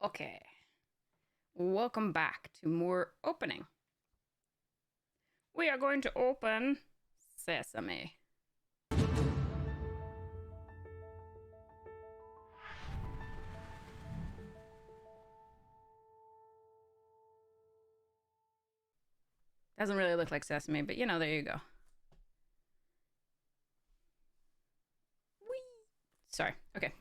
Okay, welcome back to more opening. We are going to open Sesame. Doesn't really look like Sesame, but you know, there you go. Whee! Sorry, okay.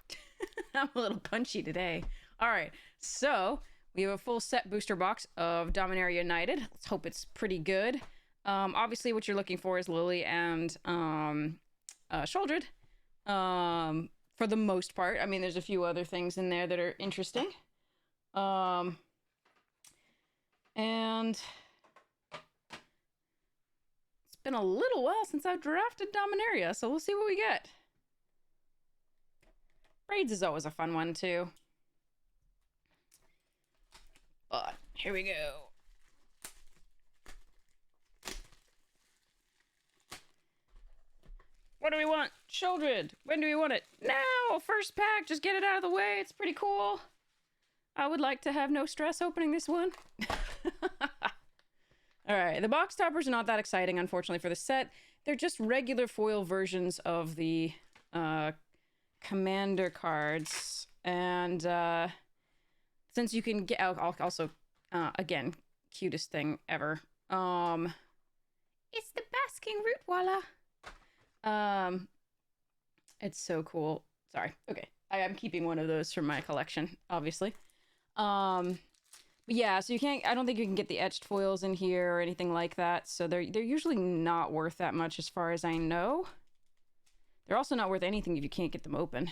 I'm a little punchy today. All right, so we have a full set booster box of Dominaria United. Let's hope it's pretty good. Obviously, what you're looking for is Lily and Sheoldred. For the most part. I mean, there's a few other things in there that are interesting. And it's been a little while since I've drafted Dominaria, so we'll see what we get. Braids is always a fun one, too. But here we go. What do we want? Sheoldred. When do we want it? Now! First pack. Just get it out of the way. It's pretty cool. I would like to have no stress opening this one. Alright, the box toppers are not that exciting, unfortunately, for the set. They're just regular foil versions of the commander cards. And since you can get... I'll also, again, cutest thing ever. It's the basking rootwalla. It's so cool. Sorry. Okay. I am keeping one of those from my collection, obviously. But yeah, so you can't, I don't think you can get the etched foils in here or anything like that. So they're usually not worth that much as far as I know. They're also not worth anything if you can't get them open.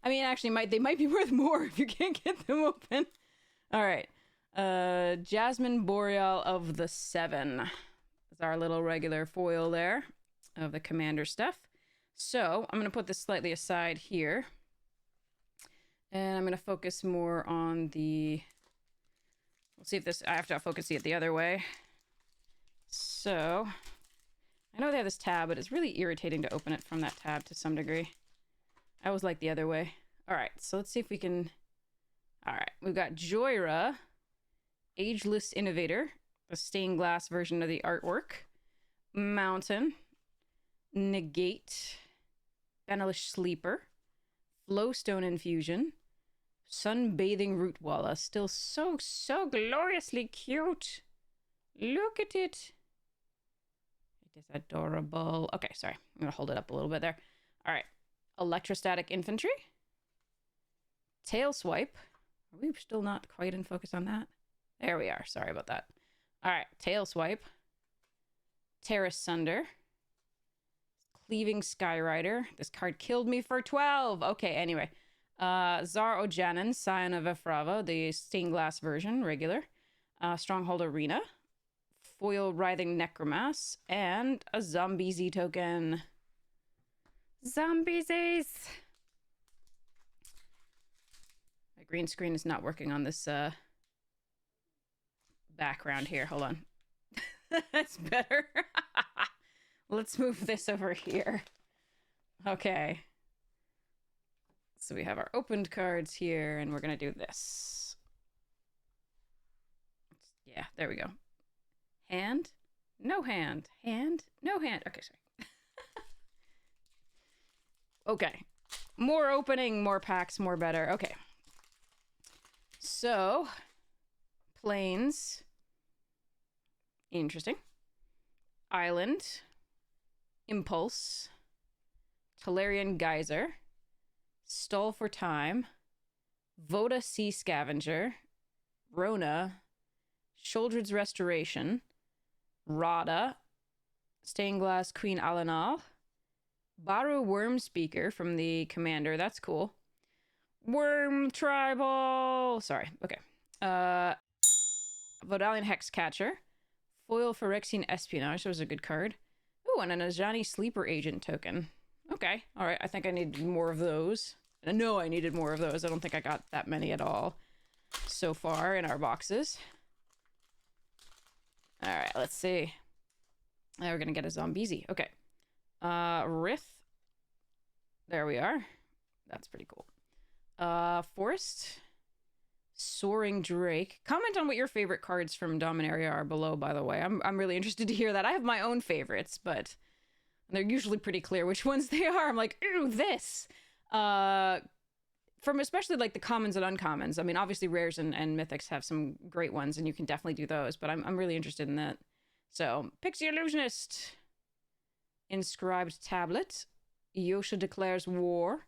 I mean, actually, they might be worth more if you can't get them open. All right. Jasmine Boreal of the Seven is our little regular foil there of the commander stuff. So I'm going to put this slightly aside here. And I'm going to focus more on the... We'll see if this... I have to focus it the other way. So... I know they have this tab, but it's really irritating to open it from that tab to some degree. I always like the other way. Alright, so let's see if we can... Alright, we've got Joyra, Ageless Innovator, the stained glass version of the artwork. Mountain, Negate, Benelish Sleeper, Flowstone Infusion, Sunbathing Rootwalla. Still so gloriously cute. Look at it. It is adorable. Okay, sorry. I'm going to hold it up a little bit there. All right. Electrostatic Infantry. Tail Swipe. Are we still not quite in focus on that? There we are. Sorry about that. All right. Tail Swipe. Terrace Sunder. Cleaving Skyrider. This card killed me for 12. Okay, anyway. Zar Ojanen, Scion of Efrava, the stained glass version, regular. Stronghold Arena. Foil Writhing Necromass. And a Zombie Z token. Zombies! My green screen is not working on this background here. Hold on. That's better. Let's move this over here. Okay. So we have our opened cards here, and we're going to do this. Yeah, there we go. Hand, no hand. Hand, no hand. Okay, sorry. Okay. More opening, more packs, more better. Okay. So, Plains. Interesting. Island. Impulse. Talarian Geyser. Stall for Time. Voda Sea Scavenger. Rona. Sheoldred's Restoration. Rada. Stained Glass Queen Alanal. Baru Worm Speaker from the Commander. That's cool. Worm Tribal. Sorry. Okay. Vodalian Hexcatcher. Foil Phyrexian Espionage. That was a good card. Ooh, and an Ajani Sleeper Agent token. Okay. All right. I think I need more of those. I know I needed more of those. I don't think I got that many at all so far in our boxes. All right. Let's see. Now we're going to get a Zombiezi. Okay. Rith. There we are. That's pretty cool. Forest. Soaring Drake. Comment on what your favorite cards from Dominaria are below, by the way. I'm really interested to hear that. I have my own favorites, but they're usually pretty clear which ones they are. I'm like, ooh, this. From especially like the commons and uncommons. I mean, obviously rares and mythics have some great ones, and you can definitely do those, but I'm really interested in that. So, Pixie Illusionist. Inscribed Tablet. Yosha Declares War.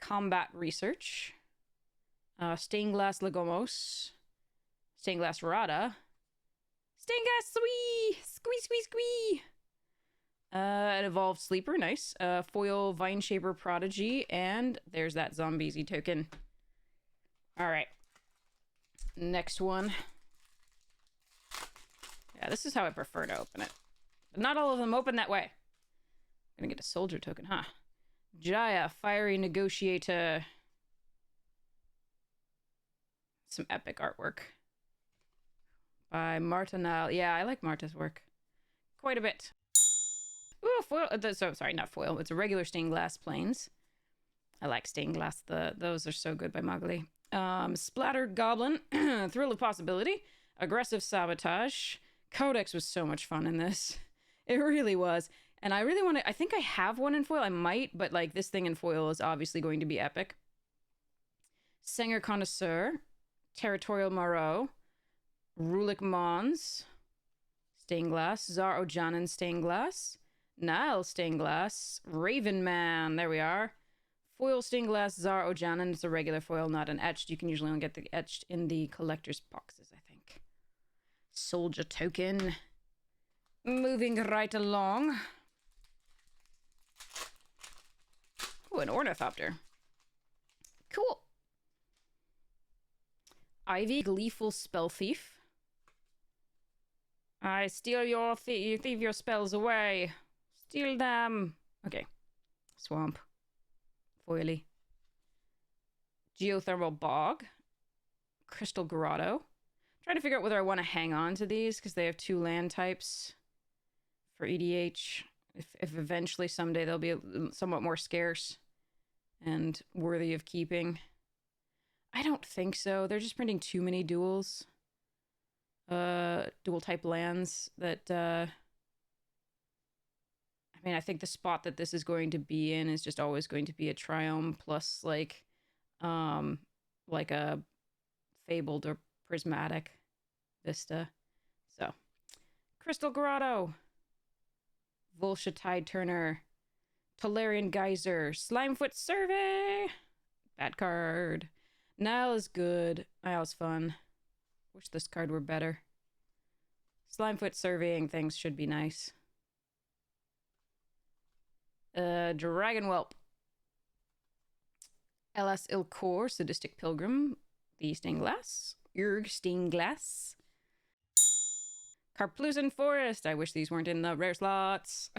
Combat Research. Stained Glass Legomos. Stained Glass Rada. Stained Glass Squee! Squee, squee, squee! An Evolved Sleeper, nice. Foil Vine Shaper Prodigy, and there's that Zombiesy token. Alright. Next one. Yeah, this is how I prefer to open it. But not all of them open that way. I'm gonna get a soldier token, huh? Jaya, Fiery Negotiator. Some epic artwork. By Marta Nile. Yeah, I like Marta's work. Quite a bit. Ooh, foil. So, sorry, not foil. It's a regular stained glass planes. I like stained glass. Those are so good by Magali. Splattered Goblin. Thrill of Possibility. Aggressive Sabotage. Codex was so much fun in this. It really was. And I really want to... I think I have one in foil. I might, but like this thing in foil is obviously going to be epic. Sanger Connoisseur. Territorial Moreau. Rulik Mons. Stained Glass. Zar Ojanen Stained Glass. Nile Stained Glass. Raven Man. There we are. Foil Stained Glass. Zar Ojanen. It's a regular foil, not an etched. You can usually only get the etched in the collector's boxes, I think. Soldier token. Moving right along. Ooh, an Ornithopter. Cool. Ivy, Gleeful Spell Thief. I steal your you thieve your spells away. Steal them. Okay. Swamp. Foily. Geothermal Bog. Crystal Grotto. Trying to figure out whether I want to hang on to these because they have 2 land types for EDH. If eventually someday they'll be somewhat more scarce and worthy of keeping. I don't think so. They're just printing too many duals. Dual type lands that I mean, I think the spot that this is going to be in is just always going to be a Triome plus like a Fabled or Prismatic Vista. So, Crystal Grotto, Volsha Tide Turner, Tolarian Geyser, Slimefoot Survey, bad card. Nile is good. Nile's fun. Wish this card were better. Slimefoot surveying things should be nice. Dragon Whelp. LS Ilkor, Sadistic Pilgrim. The Stained Glass. Urg Stained Glass. Carplusan Forest. I wish these weren't in the rare slots.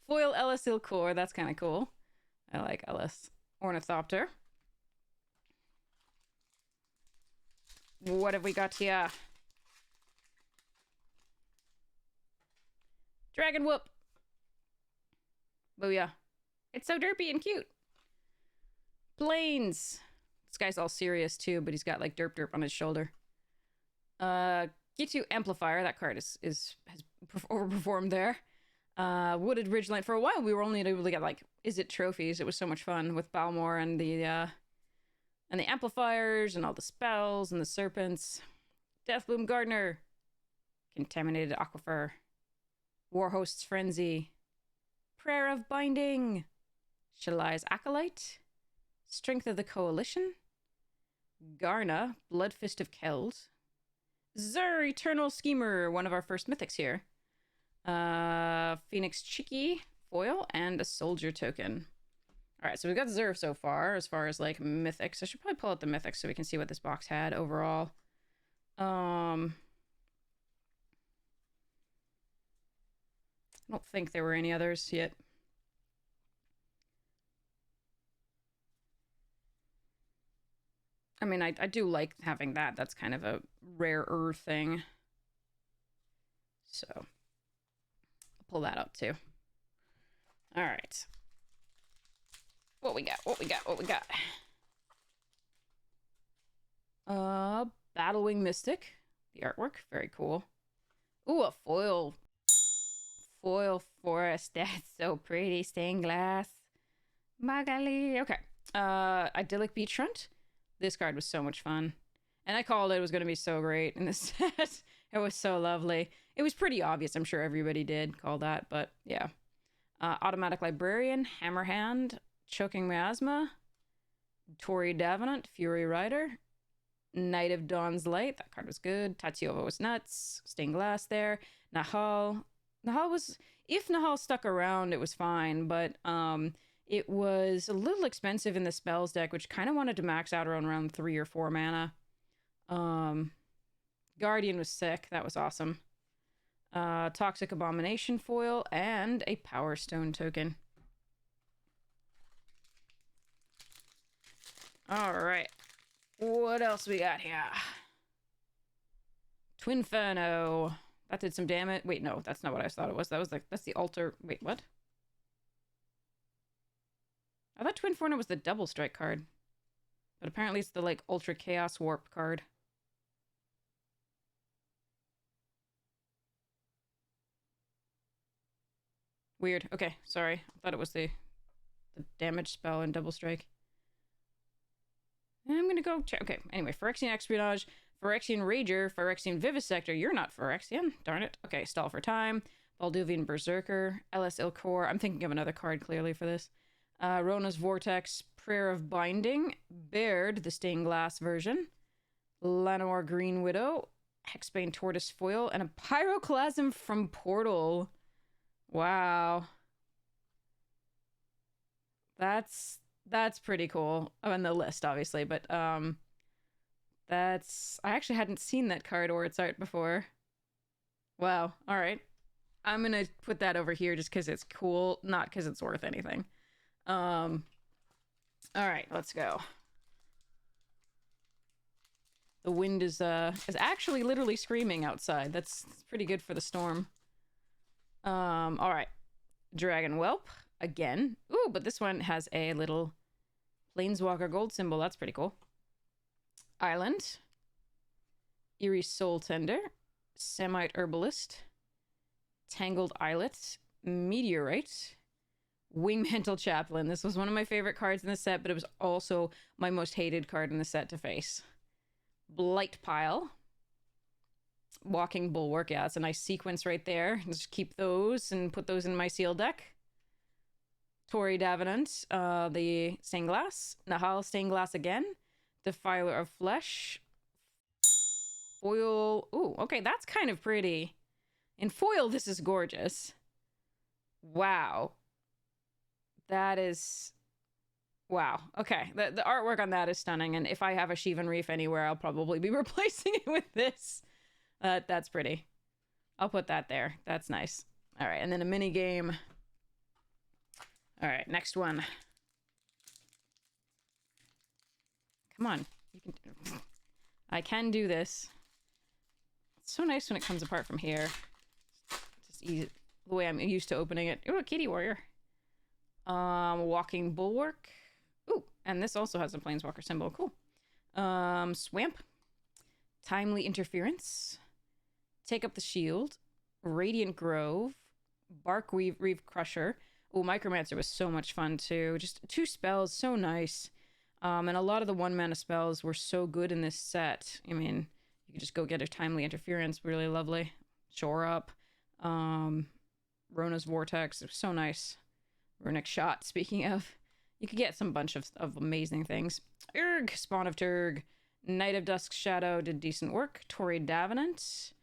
Foil LS Ilkor. That's kind of cool. I like LS. Ornithopter. What have we got here? Dragon Whoop. Booyah. It's so derpy and cute. Planes. This guy's all serious too, but he's got like derp derp on his shoulder. Gitu Amplifier. That card has overperformed there. Wooded Ridgeline. For a while, we were only able to get like, is it trophies? It was so much fun with Balmor and the amplifiers and all the spells and the serpents. Deathbloom Gardener. Contaminated Aquifer. Warhost's Frenzy. Prayer of Binding. Shalai's Acolyte. Strength of the Coalition. Garna. Bloodfist of Keld. Zur, Eternal Schemer, one of our first mythics here. Phoenix Chicky, foil, and a soldier token. Alright, so we've got Zur so far as like mythics. I should probably pull out the mythics so we can see what this box had overall. I don't think there were any others yet. I mean, I do like having that. That's kind of a rarer thing. So, I'll pull that up too. All right. What we got? What we got? What we got? Battlewing Mystic. The artwork, very cool. Ooh, a foil forest. That's so pretty. Stained glass. Magali. Okay. Idyllic Beachfront. This card was so much fun. And I called it was going to be so great in this set. It was so lovely. It was pretty obvious. I'm sure everybody did call that, but yeah. Automatic Librarian, Hammerhand, Choking Miasma, Tori Davenant, Fury Rider, Knight of Dawn's Light. That card was good. Tatsiova was nuts. Stained Glass there. Nahal. Nahal was... If Nahal stuck around, it was fine, but it was a little expensive in the spells deck, which kind of wanted to max out around 3 or 4 mana. Guardian was sick. That was awesome. Toxic Abomination foil and a Power Stone token. All right. What else we got here? Twinferno. That did some damage. Wait, no, that's not what I thought it was. That was like, that's the altar. Wait, what? I thought Twinferno was the double strike card. But apparently it's the like Ultra Chaos Warp card. Weird. Okay, sorry. I thought it was the damage spell and double strike. I'm gonna go check. Okay, anyway, Phyrexian Espionage, Phyrexian Rager, Phyrexian Vivisector. You're not Phyrexian. Darn it. Okay, Stall for Time, Balduvian Berserker, LS Ilkor. I'm thinking of another card clearly for this. Rona's Vortex, Prayer of Binding, Baird, the Stained Glass version, Llanowar Green Widow, Hexbane Tortoise Foil, and a Pyroclasm from Portal. Wow. That's pretty cool. Oh, on the list, obviously, but that's... I actually hadn't seen that card or its art before. Wow. All right. I'm gonna put that over here just because it's cool, not because it's worth anything. All right, let's go. The wind is actually literally screaming outside. That's pretty good for the storm. All right. Dragon Whelp again. Ooh, but this one has a little Planeswalker gold symbol. That's pretty cool. Island. Eerie Soul Tender. Semite Herbalist. Tangled Islet. Meteorite. Wingmantle Chaplain. This was one of my favorite cards in the set, but it was also my most hated card in the set to face. Blight Pile. Walking Bulwark. Yeah, it's a nice sequence right there. Just keep those and put those in my seal deck. Tori Davenant, the Stained Glass. Nahal Stained Glass again. Defiler of Flesh. Foil. Ooh, okay, that's kind of pretty. In foil, this is gorgeous. Wow. That is... Wow. Okay, the artwork on that is stunning, and if I have a Shivan Reef anywhere, I'll probably be replacing it with this. That's pretty. I'll put that there. That's nice. All right, and then a mini game. All right, next one. Come on. You can... I can do this. It's so nice when it comes apart from here. Just easy. The way I'm used to opening it. Ooh, a Kitty Warrior. Walking Bulwark. Ooh, and this also has a Planeswalker symbol. Cool. Swamp. Timely Interference. Take Up the Shield. Radiant Grove. Reef Crusher. Oh, Micromancer was so much fun too. Just 2 spells, so nice. And a lot of the 1-mana spells were so good in this set. I mean, you could just go get a Timely Interference, really lovely. Shore Up. Rona's Vortex, it was so nice. Runic Shot, speaking of. You could get some bunch of amazing things. Urg, Spawn of Turg. Knight of Dusk Shadow did decent work. Tori Davenant.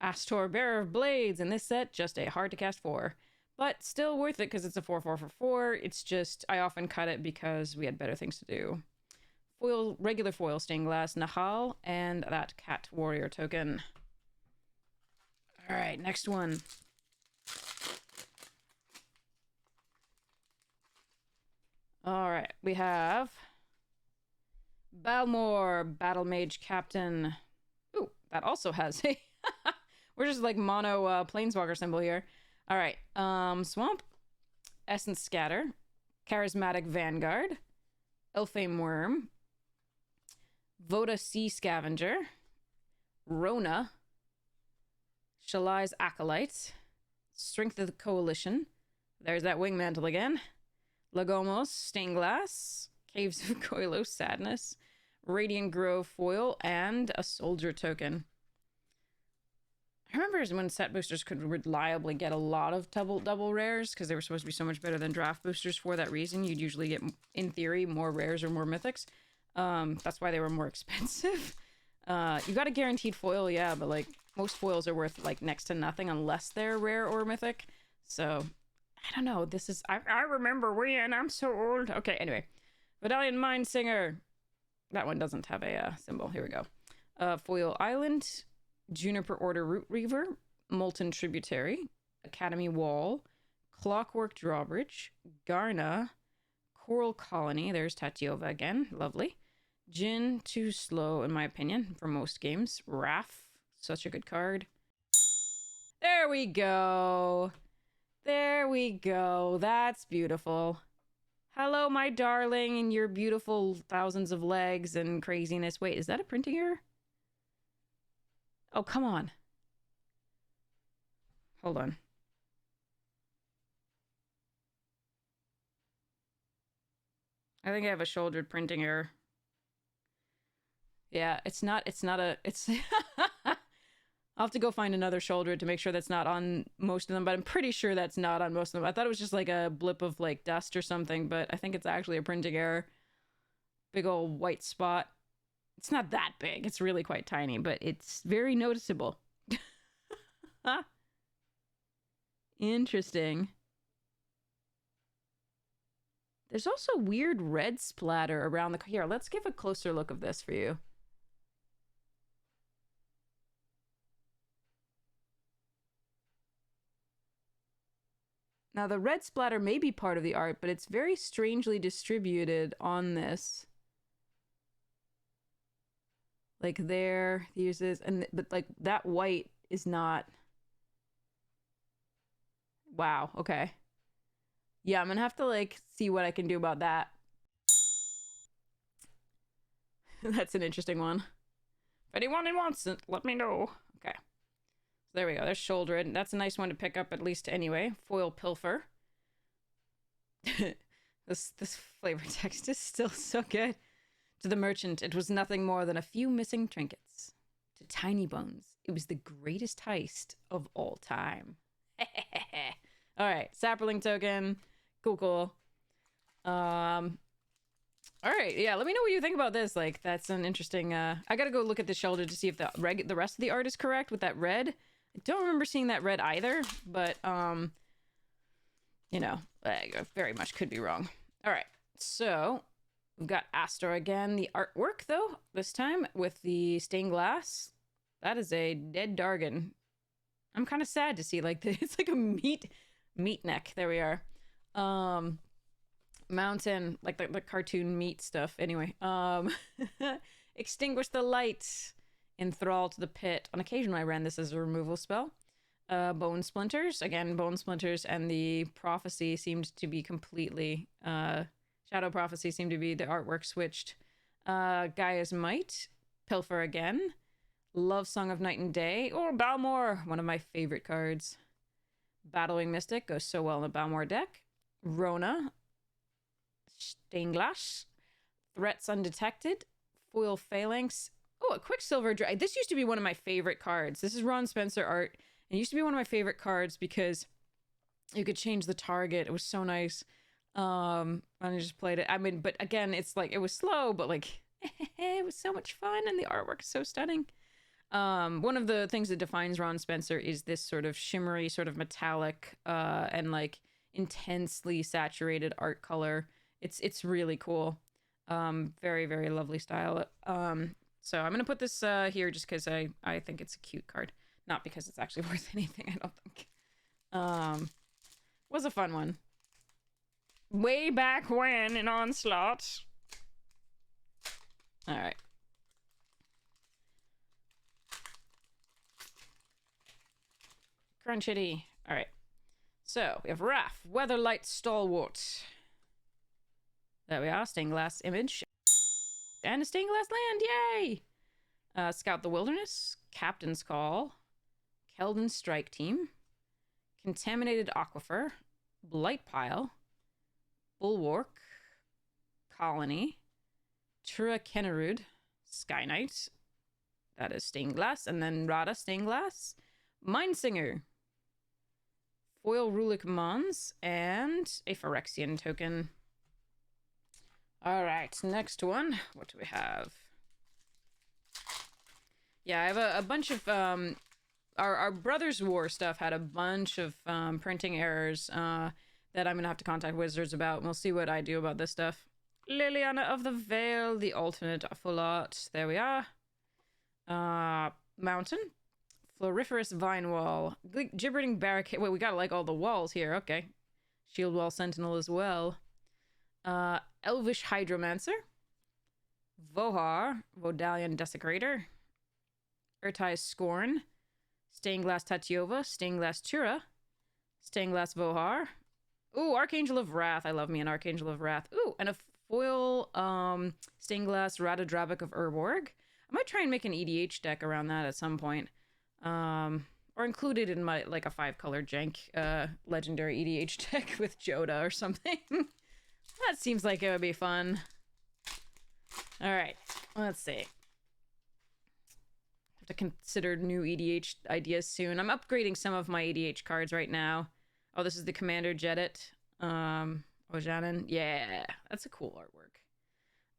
Astor, Bearer of Blades. In this set, just a hard to cast 4. But still worth it because it's a 4/4 for 4. It's just, I often cut it because we had better things to do. Foil, regular foil Stained Glass, Nahal, and that Cat Warrior token. All right, next one. All right, we have Balmor, Battle Mage Captain. Ooh, that also has a... We're just like mono Planeswalker symbol here. All right, Swamp, Essence Scatter, Charismatic Vanguard, Elfame Worm, WotC Scavenger, Rona, Shalai's Acolyte, Strength of the Coalition, there's that wing mantle again, Lagomos, Stained Glass, Caves of Koilos, Sadness, Radiant Grove Foil, and a Soldier Token. I remember when set boosters could reliably get a lot of double rares, because they were supposed to be so much better than draft boosters for that reason. You'd usually get, in theory, more rares or more mythics. That's why they were more expensive. You got a guaranteed foil, yeah, but like most foils are worth like next to nothing unless they're rare or mythic. So I don't know. This is I remember when I'm so old. Okay, anyway, Medallion Mind Singer. That one doesn't have a symbol. Here we go. Foil Island, Juniper Order Root Reaver, Molten Tributary, Academy Wall, Clockwork Drawbridge, Garna, Coral Colony. There's Tatiova again. Lovely. Jin, too slow in my opinion for most games. Raph, such a good card. There we go. There we go. That's beautiful. Hello, my darling, and your beautiful thousands of legs and craziness. Wait, is that a printing error? Oh, come on. Hold on. I think I have a Sheoldred printing error. Yeah, it's I'll have to go find another Sheoldred to make sure that's not on most of them, but I'm pretty sure that's not on most of them. I thought it was just like a blip of like dust or something, but I think it's actually a printing error. Big old white spot. It's not that big. It's really quite tiny, but it's very noticeable. Interesting. There's also weird red splatter around the... Here, let's give a closer look of this for you. Now, the red splatter may be part of the art, but it's very strangely distributed on this. Like there, uses, and but like that white is not... Wow, okay. Yeah, I'm gonna have to like see what I can do about that. That's an interesting one. If anyone wants it, let me know. Okay. So there we go. There's Sheoldred. That's a nice one to pick up at least anyway. Foil Pilfer. This flavor text is still so good. To the merchant, it was nothing more than a few missing trinkets. To Tiny Bones, it was the greatest heist of all time. All right, Sapperling token. Cool. All right, yeah, let me know what you think about this. Like, that's an interesting... I gotta go look at the Sheoldred to see if the rest of the art is correct with that red. I don't remember seeing that red either, but, you know, I very much could be wrong. All right, so we've got Astor again. The artwork, though, this time with the stained glass. That is a dead Dargon. I'm kind of sad to see, like, it's like a meat neck. There we are. Mountain, like the cartoon meat stuff. Anyway, extinguish the light, enthrall to the pit. On occasion, I ran this as a removal spell. Bone splinters, again, bone splinters, and the prophecy seemed to be completely shadow prophecy seemed to be the artwork switched. Gaia's might, pilfer again. Love Song of Night and Day, or Balmor, one of my favorite cards. Battling Mystic goes so well in the Balmor deck. Rona, Stained Glass, Threats Undetected, Foil Phalanx. Oh, a Quicksilver Dragon. This used to be one of my favorite cards. This is Ron Spencer art. It used to be one of my favorite cards because you could change the target. It was so nice. And I just played it. I mean, but again, it's like, it was slow, but like, it was so much fun, and the artwork is so stunning. One of the things that defines Ron Spencer is this sort of shimmery, sort of metallic, and like intensely saturated art color. It's really cool. Very, very lovely style. So I'm gonna put this here just because I think it's a cute card, not because it's actually worth anything. I don't think. Was a fun one. Way back when in Onslaught. All right. Crunchity. All right. So we have Raph, Weatherlight Stalwart. There we are, stained glass image. And a stained glass land, yay! Scout the Wilderness, Captain's Call, Keldon Strike Team, Contaminated Aquifer, Blight Pile, Bulwark, Colony, Tura Kennerud, Sky Knight, that is stained glass, and then Rada stained glass, Mindsinger, Foil Rulik Mons, and a Phyrexian token. Alright, next one. What do we have? Yeah, I have a bunch of, our Brothers War stuff had a bunch of printing errors that I'm going to have to contact Wizards about, and we'll see what I do about this stuff. Liliana of the Veil, the alternate full art. There we are. Mountain. Floriferous Vine Wall. Gibbering Barricade. Wait, we got like all the walls here. Okay. Shield Wall Sentinel as well. Elvish Hydromancer. Vohar. Vodalian Desecrator. Urtai's Scorn. Stained Glass Tatyova. Stained Glass Tura. Stained Glass Vohar. Ooh, Archangel of Wrath. I love me an Archangel of Wrath. Ooh, and a foil Stained Glass Radadrabic of Urborg. I might try and make an EDH deck around that at some point. Or include it in my, like, a 5-color jank legendary EDH deck with Joda or something. That seems like it would be fun. Alright, let's see. Have to consider new EDH ideas soon. I'm upgrading some of my EDH cards right now. Oh, this is the Commander Jedit. Ojanen. Yeah, that's a cool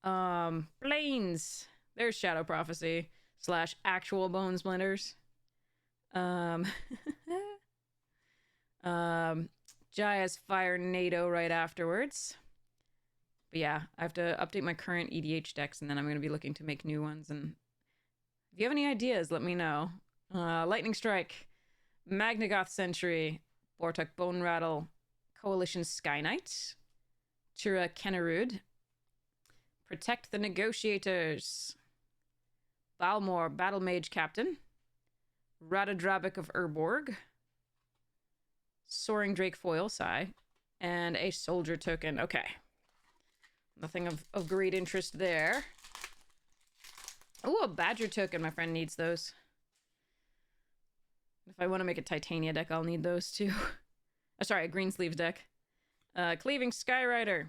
artwork. Plains. There's Shadow Prophecy / actual Bone Splinters. Jaya's Fire NATO right afterwards. But yeah, I have to update my current EDH decks, and then I'm going to be looking to make new ones. And if you have any ideas, let me know. Lightning Strike, Magnagoth Sentry, Bortuk Bone Rattle, Coalition Sky Knight, Tura Kennerud, Protect the Negotiators, Balmor Battle Mage Captain, Radadrabic of Urborg, Soaring Drake Foil Sai, and a Soldier token. Okay. Nothing of great interest there. Oh, a Badger token. My friend needs those. If I want to make a Titania deck, I'll need those too. Oh, sorry, a Greensleeves deck. Cleaving Skyrider.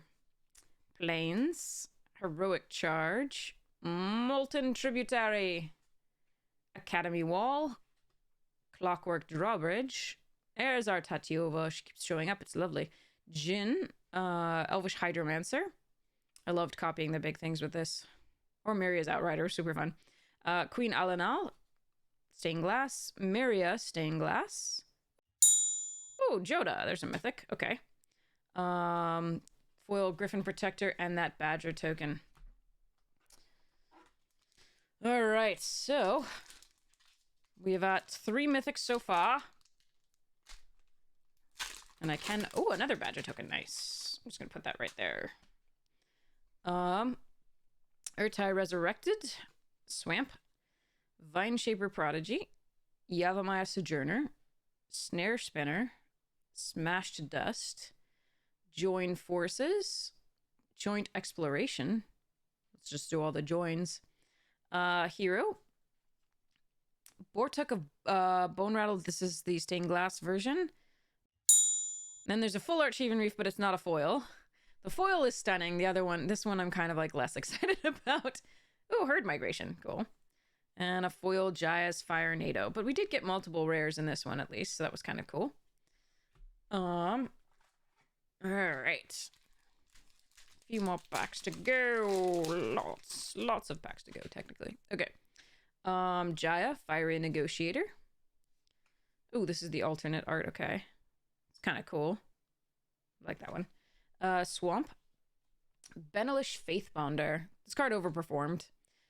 Plains. Heroic Charge. Molten Tributary. Academy Wall. Clockwork Drawbridge. There's our Tatyova. She keeps showing up. It's lovely. Jin. Elvish Hydromancer. I loved copying the big things with this. Or Myria's Outrider. Super fun. Queen Alanal. Stained Glass. Myria Stained Glass. Oh, Joda. There's a mythic. Okay. Foil Griffin Protector and that Badger token. Alright, so we've got 3 mythics so far. And I can... Oh, another Badger token. Nice. I'm just going to put that right there. Urtai Resurrected. Swamp. Vine Shaper Prodigy. Yavimaya Sojourner. Snare Spinner. Smash to Dust. Join Forces. Joint Exploration. Let's just do all the joins. Hero. Bortuk of Bone Rattle. This is the stained glass version. Then there's a full art Sheevan Reef, but it's not a foil. The foil is stunning. The other one, this one I'm kind of like less excited about. Oh, Herd Migration. Cool. And a foil Jaya's Fire NATO. But we did get multiple rares in this one at least, so that was kind of cool. Alright. A few more packs to go. Lots of packs to go, technically. Okay. Jaya, Fiery Negotiator. Ooh, this is the alternate art. Okay. It's kind of cool. I like that one. Swamp. Benelish Faithbonder. This card overperformed.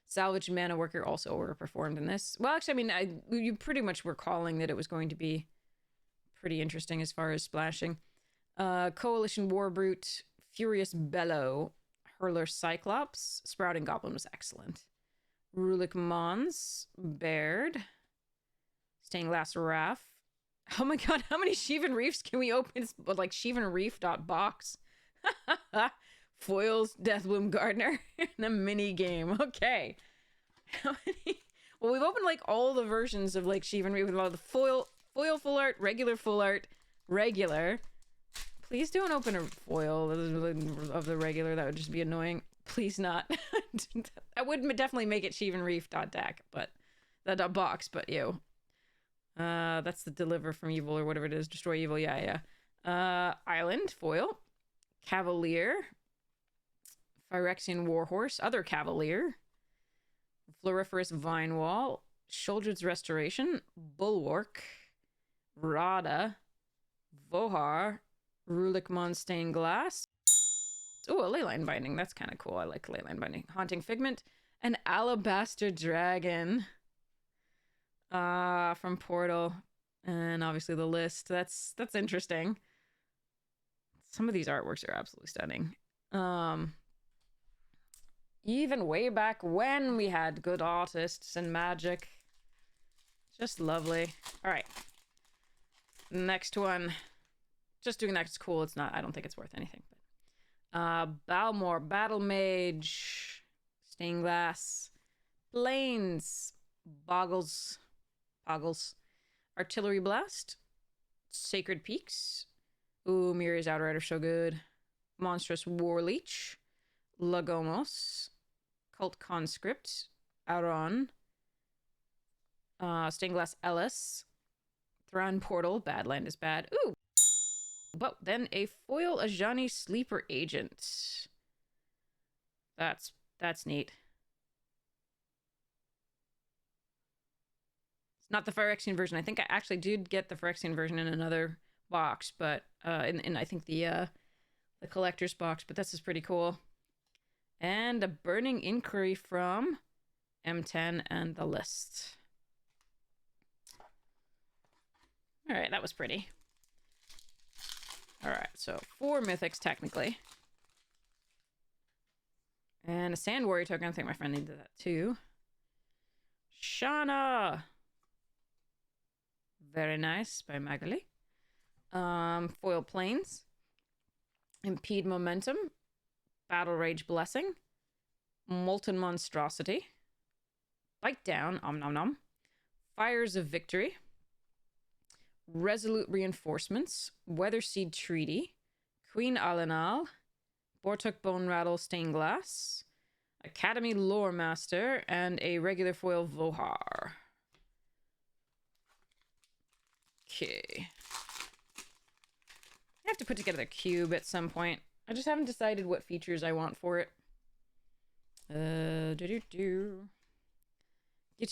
Salvage Mana Worker also overperformed in this. Well, actually, I mean, you pretty much were calling that it was going to be pretty interesting as far as splashing. Coalition Warbrute. Furious Bellow. Hurler Cyclops. Sprouting Goblin was excellent. Rulik Mons. Baird. Stained Glass Raff. Oh my god, how many Sheevan Reefs can we open? It's like SheevanReef.box. Foils Deathbloom Gardener in a mini game. Okay. How many? Well, we've opened like all the versions of like Sheevan Reef with all the foil full art, regular full art, regular. Please don't open a foil of the regular. That would just be annoying. Please not. I would definitely make it Sheevan Reef .deck, but that box. But ew. That's the deliver from evil or whatever it is. Destroy evil. Yeah. Island foil, Cavalier, Phyrexian Warhorse, other Cavalier, Floriferous Vine Wall, Sheoldred's Restoration, Bulwark, Rada, Vohar, Rulikmon Stained Glass. Oh, a Leyline Binding. That's kind of cool. I like Leyline Binding. Haunting Figment, and Alabaster Dragon. From Portal. And obviously the list. That's interesting. Some of these artworks are absolutely stunning. Even way back when we had good artists and magic. Just lovely. All right. Next one. Just doing that's cool. It's not, I don't think it's worth anything. But Balmor, Battle Mage, Stained Glass, Plains, Boggles, Artillery Blast, Sacred Peaks. Ooh, Miri's Outrider, so good. Monstrous War Leech, Lagomos, Cult Conscript, Auron, Stained Glass Ellis, Thran Portal, Badland is bad. Ooh! But then a foil Ajani Sleeper Agent. That's neat. It's not the Phyrexian version. I think I actually did get the Phyrexian version in another box, but in I think the collector's box, but this is pretty cool. And a Burning Inquiry from M10 and the list. All right, that was pretty. All right, so 4 mythics technically. And a Sand Warrior token. I think my friend needed that too. Shana. Very nice by Magali. Foil Plains. Impede Momentum. Battle Rage Blessing. Molten Monstrosity. Bite Down. Om nom nom. Fires of Victory. Resolute Reinforcements. Weatherseed Treaty. Queen Alenal. Bortuk Bone Rattle Stained Glass. Academy Lore Master. And a regular foil Vohar. Okay. I have to put together a cube at some point. I just haven't decided what features I want for it. Get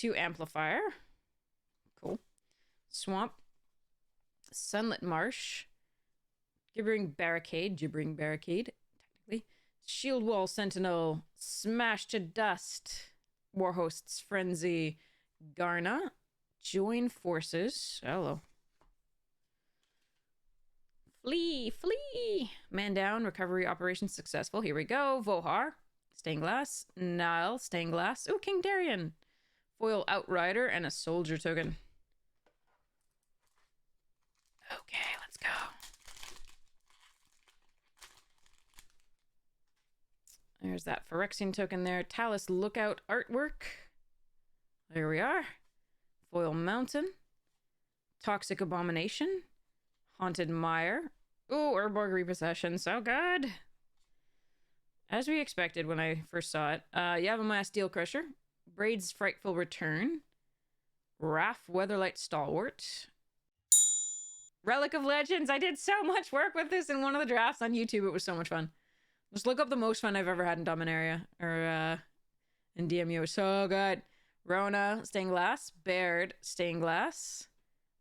you Amplifier. Cool. Swamp. Sunlit Marsh. Gibbering Barricade, technically. Shield Wall Sentinel. Smash to Dust. Warhost's Frenzy. Garna. Join Forces. Hello. Flee! Man down. Recovery operation successful. Here we go. Vohar. Stained Glass. Nile. Stained Glass. Ooh, King Darien. Foil Outrider and a Soldier token. Okay, let's go. There's that Phyrexian token there. Talus Lookout artwork. There we are. Foil Mountain. Toxic Abomination. Haunted Mire. Ooh, Urborg Repossession. So good. As we expected when I first saw it. Yavimaya Steel Crusher. Braid's Frightful Return. Raff Weatherlight Stalwart. Relic of Legends. I did so much work with this in one of the drafts on YouTube. It was so much fun. Just look up the most fun I've ever had in Dominaria. Or in DMU. It was so good. Rona, Stained Glass. Baird, Stained Glass.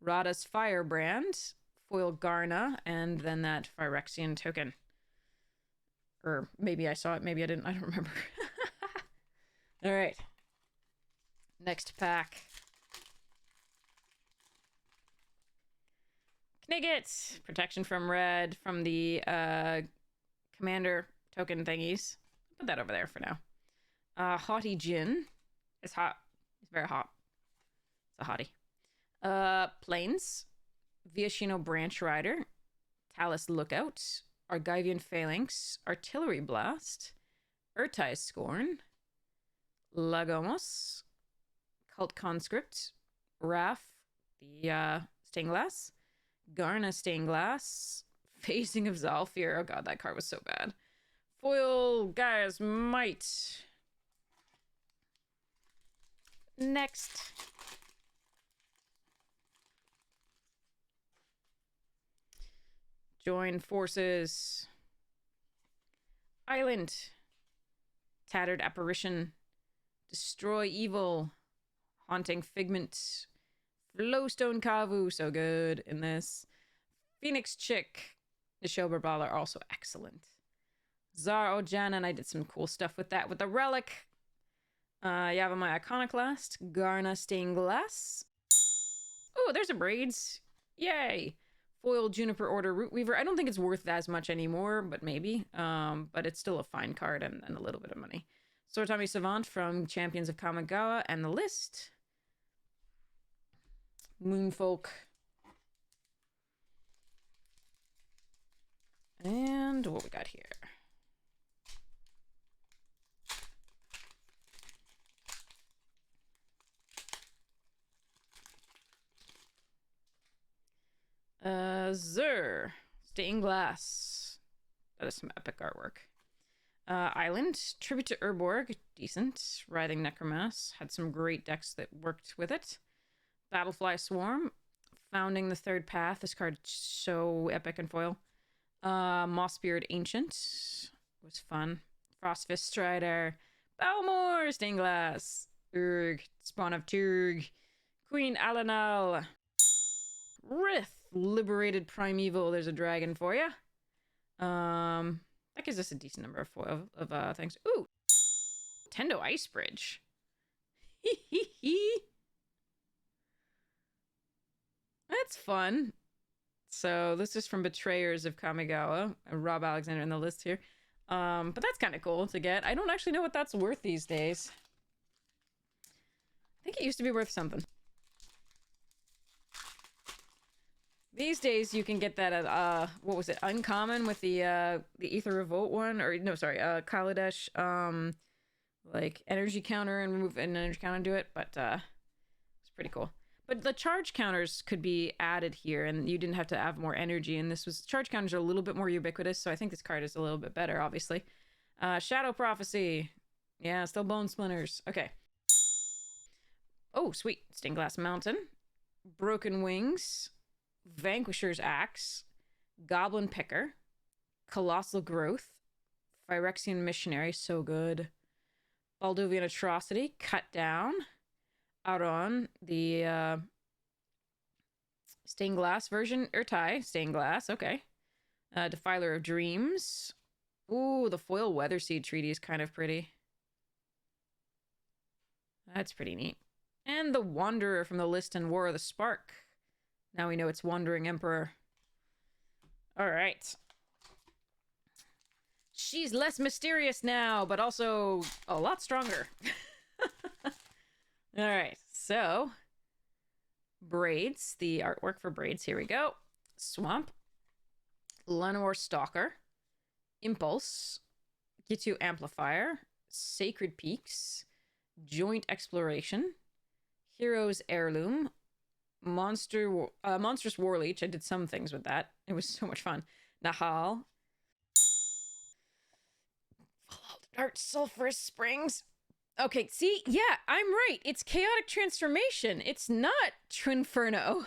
Rada's Firebrand. Foil Garna. And then that Phyrexian token. Or maybe I saw it, maybe I didn't. I don't remember. All right. Next pack. Knigget! Protection from red from the commander token thingies. Put that over there for now. Haughty Jin. It's hot. It's very hot. It's a hottie. Plains. Viashino Branch Rider. Talus Lookout. Argivian Phalanx, Artillery Blast, Urtai's Scorn, Lagomos, Cult Conscript, Raph, the Stained Glass, Garna Stained Glass, Phasing of Zalfir. Oh god, that card was so bad. Foil Gaia's Might. Next. Join Forces. Island. Tattered Apparition. Destroy Evil. Haunting Figment. Flowstone Kavu, so good in this. Phoenix Chick. The Sheoldred Ball are also excellent. Zar Ojan, and I did some cool stuff with that with the Relic. Yavimaya Iconoclast. Garna Stained Glass. Oh, there's a Braids. Yay. Foil Juniper Order Root Weaver. I don't think it's worth as much anymore, but maybe. But it's still a fine card and a little bit of money. Sortami Savant from Champions of Kamigawa and the list. Moonfolk. And what we got here? Zur. Stained Glass. That is some epic artwork. Island. Tribute to Urborg. Decent. Writhing Necromass. Had some great decks that worked with it. Battlefly Swarm. Founding the Third Path. This card so epic and foil. Mossbeard Ancient. Was fun. Frostfist Strider. Balmor. Stained Glass. Urg. Spawn of Turg. Queen Alanal. Rith. Liberated Primeval. There's a dragon for you. That gives us a decent number of foil of things. Ooh, Tendo Ice Bridge. That's fun. So this is from Betrayers of Kamigawa. Rob Alexander in the list here. But that's kind of cool to get. I don't actually know what that's worth these days. I think it used to be worth something. These days, you can get that at, what was it, Uncommon with the Aether Revolt one? Or, no, sorry, Kaladesh, like, energy counter and remove an energy counter and do it, but, it's pretty cool. But the charge counters could be added here, and you didn't have to have more energy, and charge counters are a little bit more ubiquitous, so I think this card is a little bit better, obviously. Shadow Prophecy. Yeah, still Bone Splinters. Okay. Oh, sweet. Stained Glass Mountain. Broken Wings. Vanquisher's Axe, Goblin Picker, Colossal Growth, Phyrexian Missionary, so good, Baldovian Atrocity, Cut Down, Auron, the Stained Glass version, Urtai, Stained Glass, okay, Defiler of Dreams, ooh, the foil Weatherseed Treaty is kind of pretty. That's pretty neat. And the Wanderer from the list in War of the Spark. Now we know it's Wandering Emperor. All right. She's less mysterious now, but also a lot stronger. All right. So, Braids. The artwork for Braids. Here we go. Swamp. Llanowar Stalker. Impulse. Gitu Amplifier. Sacred Peaks. Joint Exploration. Hero's Heirloom. Monstrous Warleech. I did some things with that. It was so much fun. Nahal. Dark Sulphurous Springs. Okay, see? Yeah, I'm right. It's Chaotic Transformation. It's not Twinferno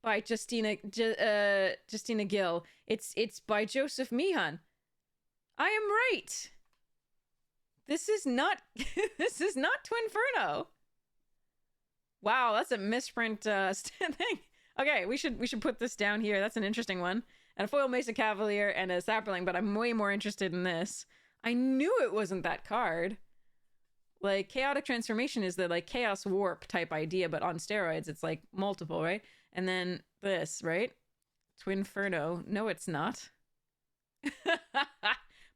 by Justina Gill. It's by Joseph Meehan. I am right. This is not this is not Twinferno. Wow, that's a misprint thing. Okay, we should put this down here. That's an interesting one. And a foil Mesa Cavalier and a Sapperling, but I'm way more interested in this. I knew it wasn't that card. Like, Chaotic Transformation is the, like, Chaos Warp type idea, but on steroids. It's, like, multiple, right? And then this, right? Twinferno. No, it's not.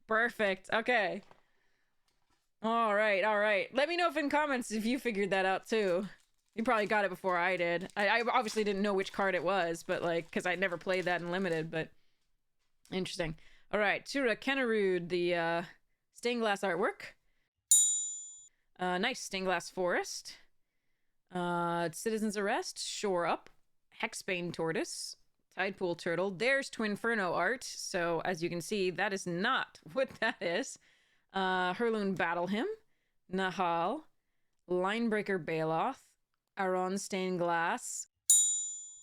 Perfect. Okay. All right, all right. Let me know if in comments if you figured that out, too. You probably got it before I did. I obviously didn't know which card it was, but like, because I never played that in Limited, but Interesting. All right, Tura Kennerud, the stained glass artwork. Nice stained glass forest. Citizen's Arrest, Shore Up, Hexbane Tortoise, Tidepool Turtle. There's Twinferno art. So as you can see, that is not what that is. Herloon Battle Hymn, Nahal, Linebreaker Baloth, Aron Stained Glass.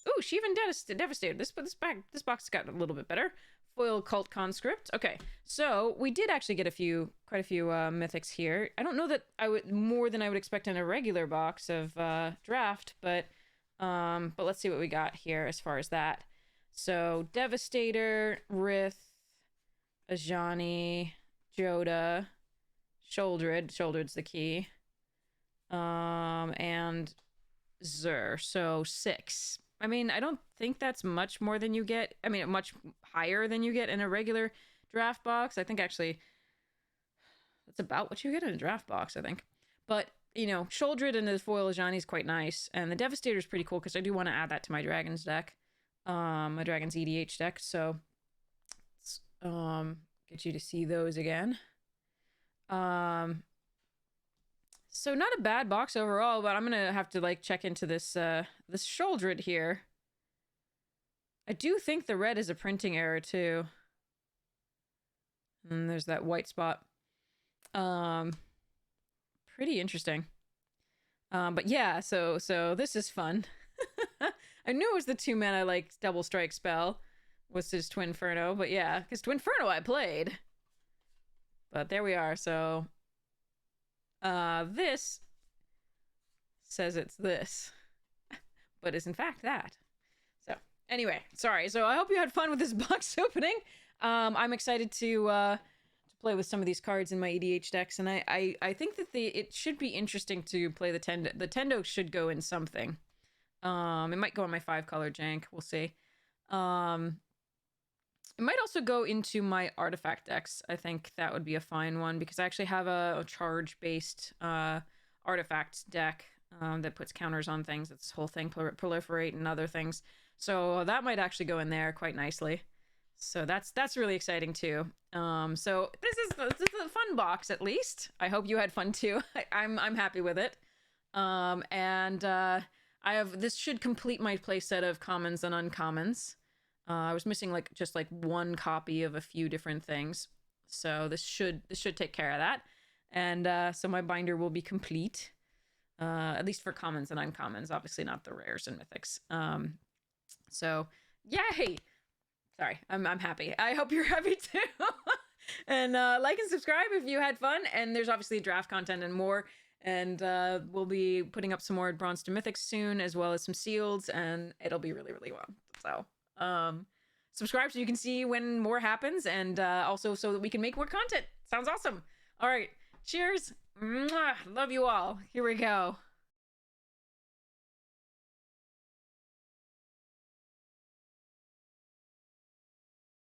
Ooh, she even devastated. This box got a little bit better. Foil Cult Conscript. Okay, so we did actually get quite a few mythics here. I don't know that I would more than I would expect in a regular box of draft, but let's see what we got here as far as that. So Devastator, Rith, Ajani, Joda, Sheoldred. Sheoldred's the key. And Zur. So 6. I mean, I don't think that's much more than you get. I mean, much higher than you get in a regular draft box. I think actually that's about what you get in a draft box, I think. But, you know, Sheoldred and the foil Ajani is quite nice. And the Devastator is pretty cool because I do want to add that to my Dragons deck. My Dragons EDH deck. So, let's get you to see those again. So not a bad box overall, but I'm gonna have to like check into this this Sheoldred here. I do think the red is a printing error too. And there's that white spot. Pretty interesting. But yeah, so this is fun. I knew it was the 2-mana like double strike spell was his Twinferno, but yeah, because Twinferno I played. But there we are, so this says it's this, but is in fact that. So anyway, sorry. So I hope you had fun with this box opening. I'm excited to play with some of these cards in my EDH decks, and I think that it should be interesting to play the Tendo. The Tendo should go in something. It might go on my 5-color jank. We'll see. It might also go into my artifact decks. I think that would be a fine one because I actually have a charge-based artifact deck that puts counters on things. It's this whole thing, proliferate and other things. So that might actually go in there quite nicely. So that's really exciting too. So this is a fun box at least. I hope you had fun too. I'm happy with it. This should complete my play set of commons and uncommons. I was missing just one copy of a few different things, so this should take care of that, and so my binder will be complete, at least for commons and uncommons. Obviously, not the rares and mythics. So yay! Sorry, I'm happy. I hope you're happy too. And like and subscribe if you had fun. And there's obviously draft content and more. And we'll be putting up some more Bronze to Mythics soon, as well as some sealeds, and it'll be really, really well. So subscribe so you can see when more happens, and also so that we can make more content. Sounds awesome. All right, cheers. Mwah. Love you all. Here we go.